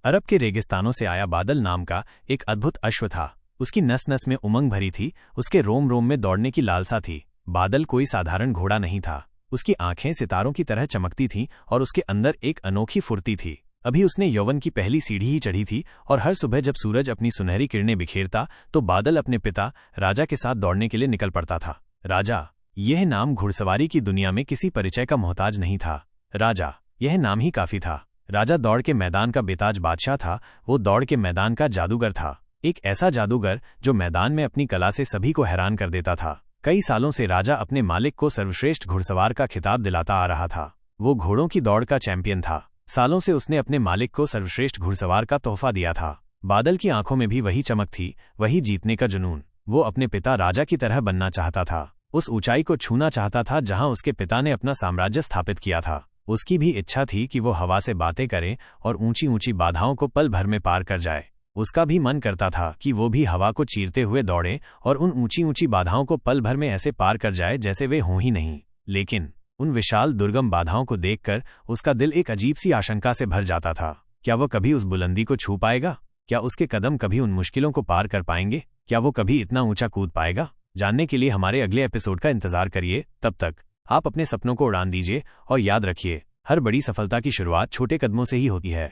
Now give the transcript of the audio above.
अरब के रेगिस्तानों से आया बादल नाम का एक अद्भुत अश्व था। उसकी नस नस में उमंग भरी थी, उसके रोम रोम में दौड़ने की लालसा थी। बादल कोई साधारण घोड़ा नहीं था। उसकी आंखें सितारों की तरह चमकती थीं और उसके अंदर एक अनोखी फुर्ती थी। अभी उसने यौवन की पहली सीढ़ी ही चढ़ी थी और हर सुबह जब सूरज अपनी सुनहरी किरणें बिखेरता तो बादल अपने पिता राजा के साथ दौड़ने के लिए निकल पड़ता था। राजा, यह नाम घुड़सवारी की दुनिया में किसी परिचय का मोहताज नहीं था। राजा, यह नाम ही काफी था। राजा दौड़ के मैदान का बेताज बादशाह था। वो दौड़ के मैदान का जादूगर था, एक ऐसा जादूगर जो मैदान में अपनी कला से सभी को हैरान कर देता था। कई सालों से राजा अपने मालिक को सर्वश्रेष्ठ घुड़सवार का खिताब दिलाता आ रहा था। वो घोड़ों की दौड़ का चैंपियन था। सालों से उसने अपने मालिक को सर्वश्रेष्ठ घुड़सवार का तोहफा दिया था। बादल की आंखों में भी वही चमक थी, वही जीतने का जुनून। वो अपने पिता राजा की तरह बनना चाहता था, उस ऊंचाई को छूना चाहता था जहां उसके पिता ने अपना साम्राज्य स्थापित किया था। उसकी भी इच्छा थी कि वो हवा से बातें करे और ऊंची ऊंची बाधाओं को पल भर में पार कर जाए। उसका भी मन करता था कि वो भी हवा को चीरते हुए दौड़े और उन ऊंची ऊंची बाधाओं को पल भर में ऐसे पार कर जाए जैसे वे हों ही नहीं। लेकिन उन विशाल दुर्गम बाधाओं को देखकर उसका दिल एक अजीब सी आशंका से भर जाता था। क्या वो कभी उस बुलंदी को छू पाएगा? क्या उसके कदम कभी उन मुश्किलों को पार कर पाएंगे? क्या वो कभी इतना ऊंचा कूद पाएगा? जानने के लिए हमारे अगले एपिसोड का इंतजार करिए। तब तक आप अपने सपनों को उड़ान दीजिए और याद रखिए, हर बड़ी सफलता की शुरुआत छोटे कदमों से ही होती है।